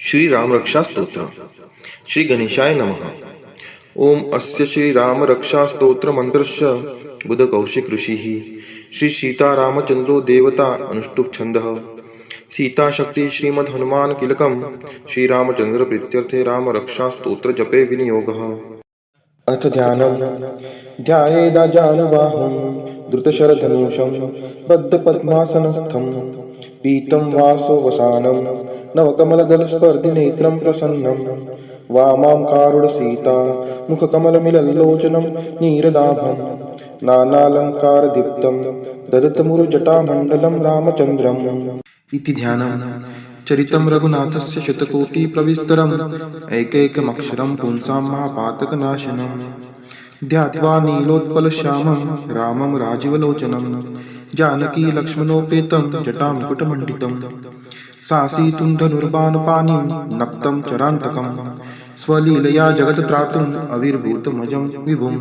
श्री राम रक्षा स्तोत्र श्री गणेशाय नमः। ओम अस्य श्री राम रक्षा स्तोत्र मंत्रस्य बुध कौशिक ऋषिः श्री सीता रामचंद्रो देवता अनुष्टुप छंदः सीता शक्ति श्रीमद् हनुमान किलकम श्री रामचंद्र प्रीत्यर्थे राम रक्षा स्तोत्र जपे विनियोगः। अर्थ ध्यानम ध्यायेदा जानुबाहुं द्रुतशरधनुषं बद्धपद्मासनस्थं पीतं वासो वसानं नवकमलदलस्पर्धिनेत्रं प्रसन्नं वामां कारुणसीता मुखकमलमिलल्लोचनं नीरदाभं नानालङ्कारदीप्तं ददतमुरुजटामण्डलं रामचन्द्रम् इति ध्यानम्। चरितं रघुनाथस्य शतकोटिप्रविस्तरम् एकैकमक्षरं पुंसां महापातकनाशनम् ध्यात्वा नीलोत्पलश्यामं रामं राजीवलोचनं जानकी लक्ष्मणोपेतं जटामुकुटमण्डितं सासीतुं धनुर्बाणपाणिं नक्तं चरान्तकं स्वलीलया जगत्त्रातुम् अविर्भूतमजं विभुं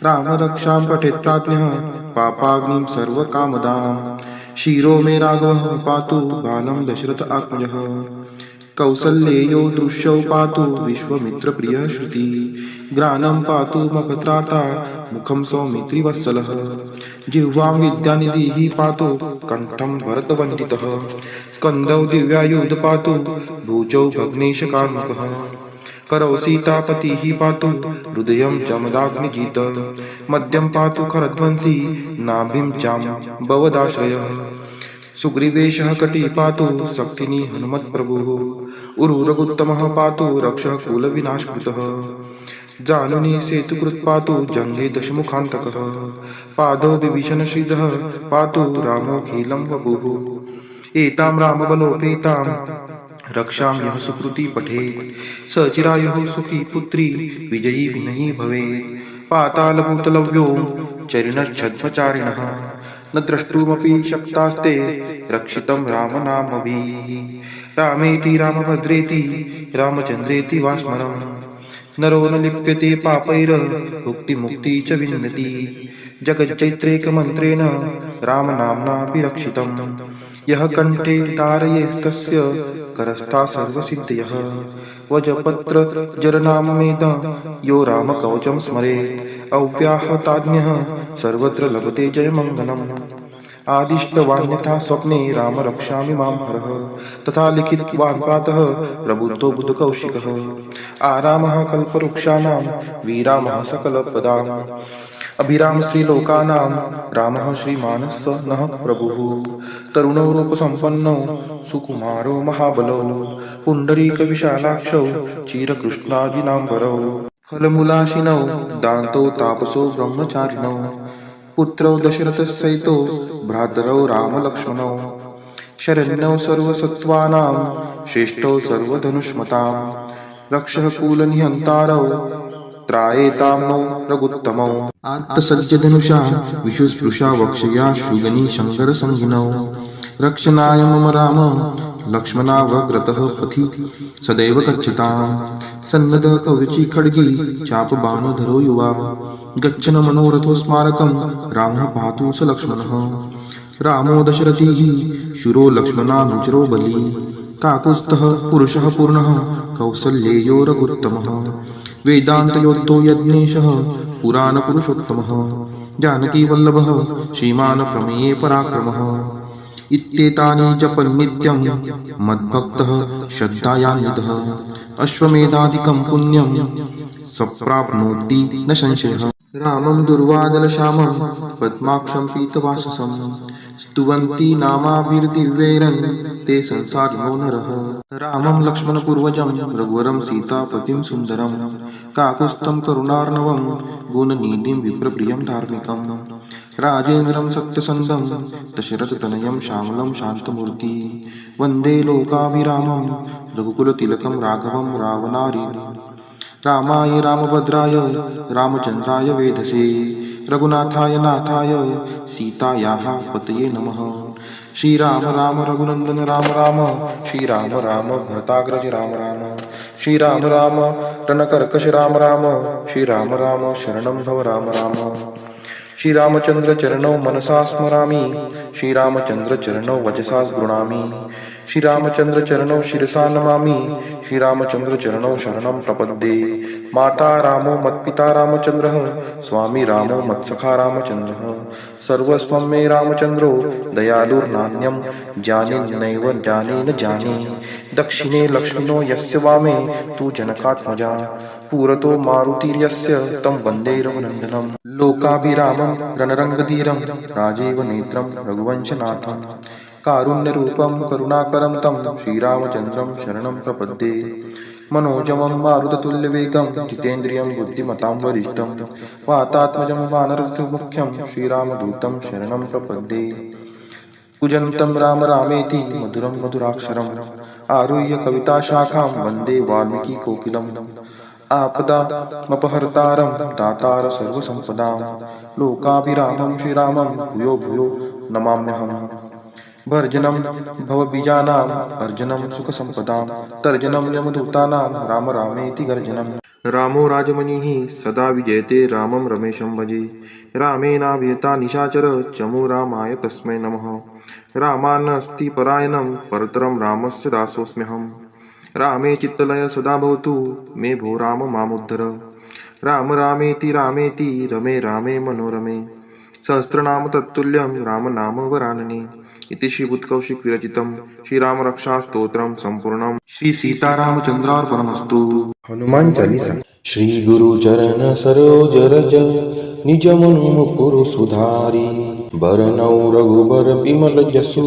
राम रक्षां पठेत्प्राज्ञः पापाग्निं सर्वकामदाम् शिरो मे राघवः पातु बालं दशरथ आत्मजः कौसल्येयो दृश्यौ पातु विश्वमित्रप्रियः श्रुति ग्रानं पातु मखत्राता मुखं सौमित्रिवत्सलः जिह्वां विद्यानिधिः पातु कण्ठं भरतवन्दितः स्कन्दौ दिव्यायुध पातु भुजौ भग्नेशकार्मुकः करौ सीतापतिः पातु हृदयं जमदाग्निजित मध्यं पातु खरध्वंसी नाभिं चां भवदाश्रयः सुग्रीवेशः कटी पातु शक्तिनी हनुमत्प्रभुः उरुरगुत्तमः पातु रक्षः कुलविनाशकृतः जानुनी सेतुकृत् पातु जङ्गे दशमुखान्तकः पादौ विभीषणश्रीधः पातु रामोऽखिलं वपुः एतां रामबलोपेतां रक्षां यः सुकृति पठेत् स चिरायुः सुखी पुत्री विजयी विनयी भवेत् पातालभूतलव्यो चरिणश्छद्मचारिणः न द्रष्टुमपि शक्तास्ते रक्षितं रामनामभिः रामेति रामभद्रेति रामचन्द्रेति वा स्मरम् नरो न लिप्यते पापैर्भुक्तिमुक्ति च विन्दति जगच्चैत्रेकमन्त्रेण रामनाम्नापि रक्षितम् यः कण्ठे धारयेस्तस्य करस्था सर्वसिद्धयः वजपत्र जरनाममेद यो रामकवचं स्मरेत् अव्याहताज्ञः सर्वत्र लभते जयमङ्गलम् आदिष्टवान्यथा स्वप्ने राम रक्षामि मां हरः तथा लिखितवान् प्रातः प्रबुद्धो बुधकौशिकः आरामः कल्पवृक्षाणां विरामः सकलप्रदाम् अभिराम श्रीलोकानां रामः श्रीमानः नः प्रभुः तरुणो रूपसम्पन्नो सुकुमारो महाबलो पुण्डरीकविशालाक्षौ चिरकृष्णाजिनाम्बरौ फलमूलाशिनौ दान्तो तापसो ब्रह्मचारिणौ पुत्रौ दशरथसहितो भ्रातरौ रामलक्ष्मणौ शरण्यौ सर्वसत्त्वानां श्रेष्ठौ सर्वधनुष्मतां रक्षः कुलनिहन्तारौ त्रायेतां नो रघुत्तमौ आत्तसज्जधनुषा विशुस्पृशा वक्षया शृगनी शङ्करसंहिनौ रक्षणाय मम राम लक्ष्मणावग्रतः पथि सदैव गच्छतां सन्नद्धः कवची खड्गी चापबाणधरो युवा गच्छन् मनोरथो स्मारकं रामः पातु स लक्ष्मणः रामो दशरथिः शूरो लक्ष्मणानुचरो बली काकुत्स्थः पुरुषः पूर्णः कौसल्येयो रघुत्तमः वेदान्तयोद्धो यज्ञेशः पुराणपुरुषोत्तमः जानकीवल्लभः श्रीमान् प्रमेये पराक्रमः इत्येतानि जपन्नित्यं मद्भक्तः श्रद्धायान्वितः अश्वमेधादिकं पुण्यं सप्राप्नोति न संशयः। रामं दुर्वादलश्यामं पद्माक्षं पीतवाससं स्तुवन्ति नामाभिर्दिव्यैरन् ते संसारिणो नरः रामं लक्ष्मणपूर्वजं रघुवरं सीतापतिं सुन्दरं काकुत्स्थं करुणार्णवं गुणनिधिं विप्रप्रियं धार्मिकं राजेन्द्रं सत्यसन्धं दशरथतनयं श्यामलं शान्तमूर्ति वन्दे लोकाभिरामं रघुकुलतिलकं राघवं रावणारिणम् रामाय रामभद्राय रामचन्द्राय वेधसे रघुनाथाय नाथाय सीतायाः पतये नमः। श्रीराम राम रघुनन्दन राम राम श्रीराम राम भरताग्रज राम राम श्रीराम राम रणकर्कश राम राम श्रीराम राम शरणं भव राम राम श्रीरामचंद्र चरणौ मनसा स्मरामि श्रीरामचंद्र चरणौ वचसा गृणामि श्रीरामचंद्र चरणौ शिरसा नमामि श्रीरामचंद्र चरणौ शरणं प्रपद्ये माता रामो मत्पिता रामचंद्रः स्वामी रामो मत्सखा रामचंद्रः सर्वस्वं मे रामचंद्रो दयालुर्नान्यं जाने नैव जाने न जाने दक्षिणे लक्ष्मिनो यस्य वामे तु जनकात्मजा पुरतो मारुतिर्यस्य तं वन्दे रघुनन्दनं लोकाभिरामं रणरङ्गधीरं राजीव नेत्रं रघुवंशनाथं कारुण्यरूपं करुणाकरं तं श्रीरामचन्द्रं शरणं प्रपद्ये मनोजवं मारुततुल्यवेगं जितेन्द्रियं बुद्धिमतां वरिष्ठं वातात्मजं वानरमुख्यं श्रीरामदूतं शरणं प्रपद्ये कूजन्तं राम रामेति मधुरं मधुराक्षरम् आरुह्य कविताशाखां वन्दे वाल्मीकिकोकिलम् आपदामपहर्तारं दातार सर्वसम्पदां लोकाभिरामं श्रीरामं भूयो भूयो नमाम्यहम् भर्जनं भवबीजानां अर्जनं सुखसम्पदां तर्जनं यमदूतानां राम रामेति गर्जनम् रामो राजमणिः सदा विजयते रामं रमेशं भजे रामेणाभिहता निशाचर चमु रामाय तस्मै नमः रामान्नस्ति परायणं परतरं रामस्य दासोऽस्म्यहम् रामे चित्तलय सदा भवतु मे भो राम मामुद्धर राम रामेति रामेति रमे रामे मनोरमे सहस्रनाम तत्तुल्यं राम नाम वरानने इति श्री बुद्धकौशिक विरचितं श्रीरामरक्षास्तोत्रं संपूर्णं श्री सीतारामचंद्रार्पणमस्तु। हनुमान चालीसा। श्री गुरु चरण सरोज रज निज मनु मुकुर सुधारी बरनौ रघुबर बिमल जसु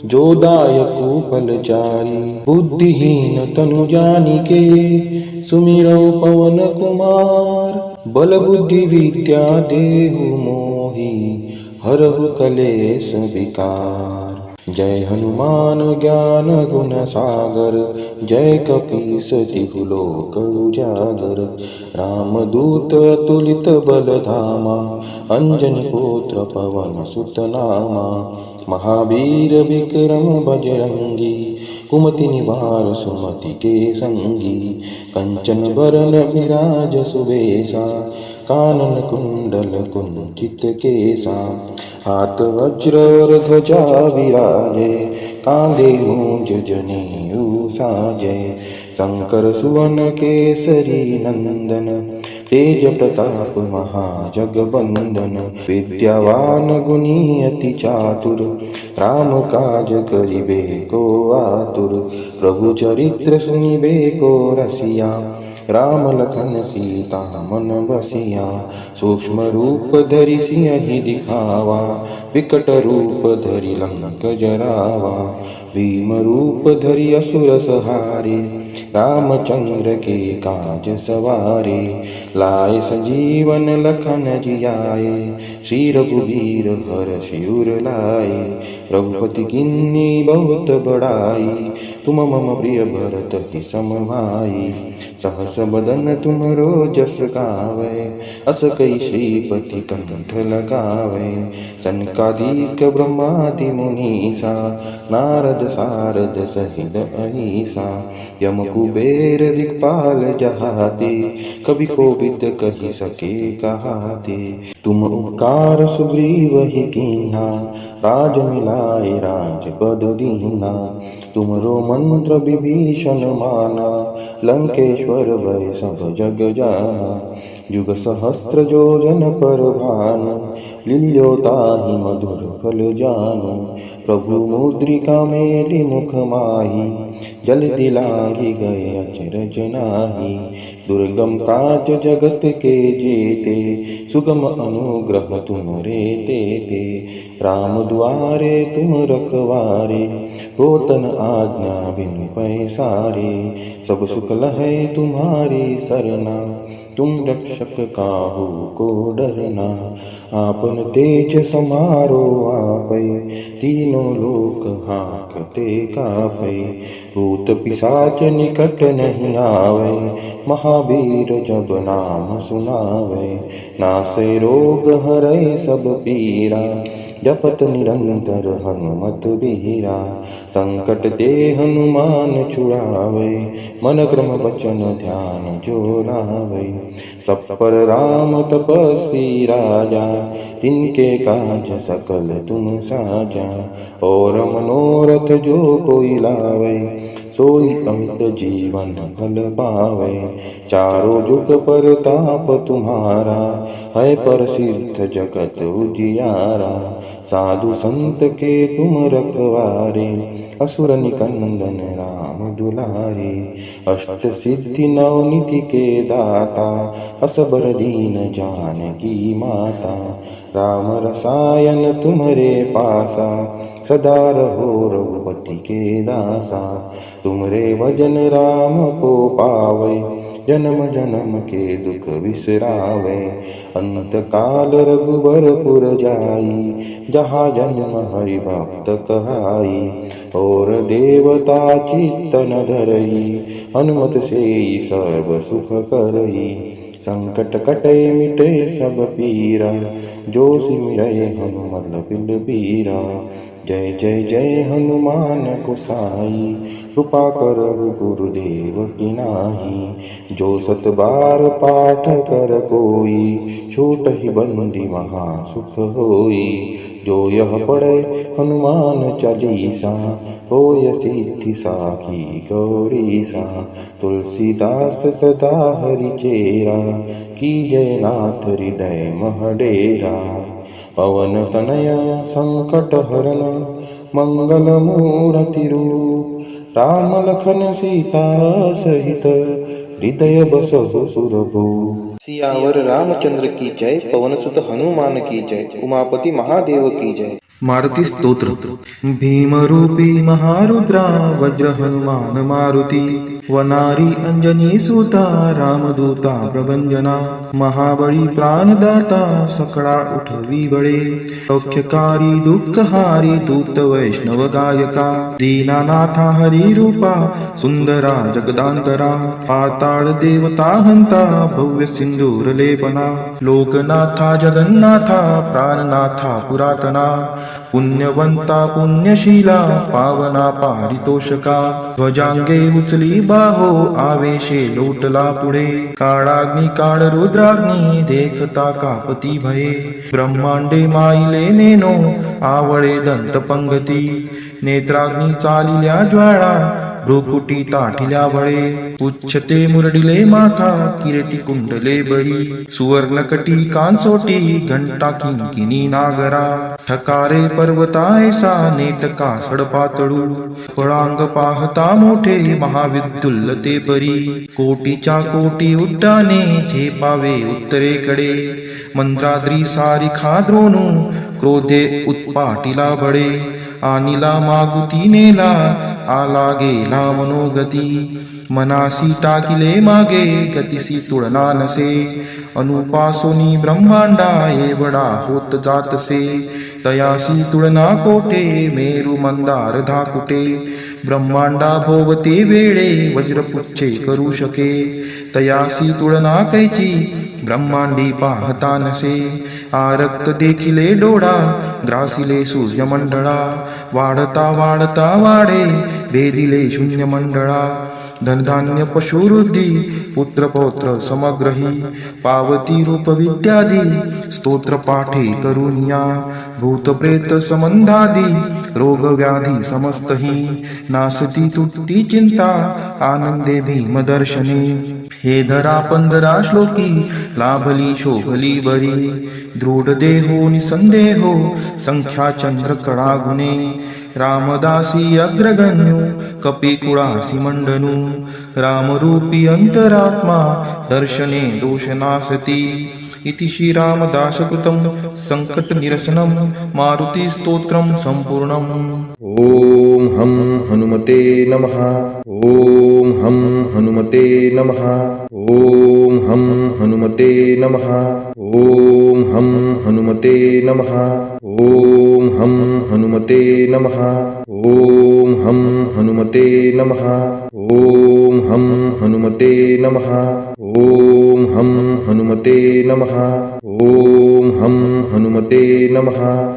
जो दायकु फलचारी बुद्धिहीन तनु जानिके सुमिरौ पवन कुमार बल बुद्धि विद्या देहु मोहि हरहु कलेश विकार। जय हनुमान ज्ञान गुण सागर जय कपीस तिहु लोक उजागर रामदूत अतुलित बल धामा अंजनी पुत्र पवन सुत नामा महावीर विक्रम बजरंगी कुमति निवार सुमति के संगी कंचन बरन विराज सुबेसा कानन कुंडल कुंचित केसा हाथ वज्र और ध्वजा विराजे कांधे मूंज जनेऊ साजे शंकर सुवन केसरी नंदन तेज प्रताप महाजगबंदन विद्यावान गुणी अति चातुर राम काज करिबे को आतुर प्रभु चरित्र सुनिबे को रसिया राम लखन सीता मन बसिया सूक्ष्म रूप धरि सिंहि दिखावा विकट रूप धरि लंक जरावा भीम रूप धरि असुर संहारे रामचंद्र के काज सवारे लाए संजीवन लखन जियाए श्री रघुवीर हर शिवर लाए रघुपति किन्नी बहुत बड़ाई तुम मम प्रिय भरत कि सम भाई सहस बदन तुमरो जस गावे अस कई श्रीपति कंठ लगावे सनकादिक ब्रह्मादि मुनीसा नारद सारद सहित अहिसा यम कुबेर दिक्पाल जहाते कभी कोविद कही सके कहाते तुम उपकार सुग्रीव ही कीन्हा राज मिलाए राजपद दीन्हा तुमरो मंत्र विभीषण माना लंकेश्वर भय सब जग जाना युग सहस्त्र योजन पर भानु लील्यो ताहि मधुर फल जानु प्रभु मुद्रिका मेलि मुख माही जल्दी लागी गए अचरज नाही दुर्गम काज जगत के जेते सुगम अनुग्रह तुम रे तेते राम द्वारे तुम रखवारे होतन आज्ञा बिनु पैसारे सब सुख लहै तुम्हारी सरना तुम रक्षक काहू को डरना आपन तेज समारो आपै तीनों लोक हाँकते कापै भूत पिशाच निकट नहीं आवे महावीर जब नाम सुनावे नासै रोग हरै सब पीरा जपत निरंतर हनुमत बीरा। संकट ते हनुमान छुड़ावे, मन क्रम वचन ध्यान जो लावे। सब पर राम तपस्वी राजा, तिनके काज सकल तुम साजा। और मनोरथ जो कोई लावे, सोई अमित जीवन फल पावे। चारों जुग पर ताप तुम्हारा, है प्रसिद्ध जगत उजियारा। साधु संत के तुम रखवारे, असुर निकंदन राम दुलारे। अष्ट सिद्धि नवनिधि के दाता, असबर दीन जानकी माता। राम रसायन तुम्हारे पासा, सदा रहो रघुपति के दासा। तुमरे भजन राम को पावे, जन्म जन्म के दुख बिसरावे। अंत काल रघुबरपुर जाई, जहाँ जन्म हरि भक्त कहाई। और देवता चित्तन धरई, हनुमत से सर्व सुख करई। संकट कटे मिटे सब पीरा, जो सिमरय हनुमत बिल बीरा। जय जय जय हनुमान गोसाई, कृपा कर गुरुदेव की नाही। जो सत बार पाठ कर कोई, छूट ही बंदी महा सुख होई। जो यह पढ़े हनुमान चालीसा, होय सिद्धि साखी गौरीसा। तुलसीदास सदा हरि चेरा, की जय नाथ हृदय मह डेरा। पवन तनय संकट हरन, मंगल मूर्ति रूप। राम लखन सीता सहित, हृदय बसहु सुरभूप। सियावर रामचंद्र की जय, पवन सुत हनुमान की जय, उमापति महादेव की जय। मारुति स्तोत्र। भीम रूपी महारुद्रा, वज्र हनुमान मारुति। वनारी अंजनी सुता, रामदूता प्रभंजना। महाबली प्राणदाता, सकळा उठवी बळे। सौख्यकारी दुःखहारी, दूत वैष्णव गायका। दीनानाथा हरी रूपा, सुंदरा जगदांतरा। पाताळ देवता हंता, भव्य सिंदूर लेपना। लोकनाथा जगन्नाथा, प्राणनाथा पुरातना। पुण्यवंता पुण्यशीला, पावना पारितोषका। ध्वजांगे उचली बाहो, आवेशे लोटला पुढे। काळाग्नी काळ रुद्राग्नी, देखता कापती भये। ब्रह्मांडे माईले नेनो, आवळे दंत पंगती। नेत्राग्नी चालिल्या ज्वाळा, भ्रुकुटी ताटिल्या बळे। उच्छते मुरडिले माथा, किरीटी कुंडले बरी। सुवर्णकटी कांसोटी, घंटा किंकिणी नागरा। ठकारे पर्वतायसा, नेटका सडपातळू। फळांग पाहता मोठे, महाविद्युल्ल ते परी। कोटीच्या कोटी उड्डाणे, झेपावे उत्तरेकडे। मंत्राद्री सारिखा द्रोणू, क्रोधे उत्पाटिला बळे। आनिला मागुती नेला, आला गेला मनोगती। मनासी टाकिले मागे, गतिसी तुळना नसे। अनुपासोनी ब्रह्मांडा, एवढा होत जातसे। तयासी तुळना कोठे, मेरू मंदार धाकुटे। ब्रह्मांडा भोवते वेळे, वज्रपुच्छे करू शके। तयासी तुळना कैची, ब्रह्मांडी पाहता नसे। आरक्त देखिले डोळा, ग्रासिले सूर्यमंडळा। वाढता वाढता वाढे, भेदिले शून्य मंडळा। धनधान्य पशुवृद्धी, पुत्र पौत्र समग्रही। पावती रूप विद्यादी, स्तोत्र पाठे करुनिया। भूत प्रेत संबंधादी, रोग व्याधी समस्तही। नासती तुटती चिंता, आनंदे भीम दर्शने। हे धरा पंधरा श्लोकी, लाभली शोभली बरी। दृढ देहो निसंदेहो, संख्या चंद्र कळा गुणे। रामदासी अग्रगण्यो, कपी कुळासी मंडनू। रामरूपी अंतरात्मा, दर्शने दोष नासती। इति श्री रामदासकृतं संकट निरसनं, मारुति स्तोत्रं संपूर्णम्। ओम हम हनुमते नमः। ओम हम हनुमते नमः। ओम हम हनुमते नमः। ओम हम हनुमते नमः। ओम हम हनुमते नमः। ओम हम हनुमते नमः। ओम हम हनुमते नमः। ओम हम हनुमते नमः। ओम हम हनुमते नमः।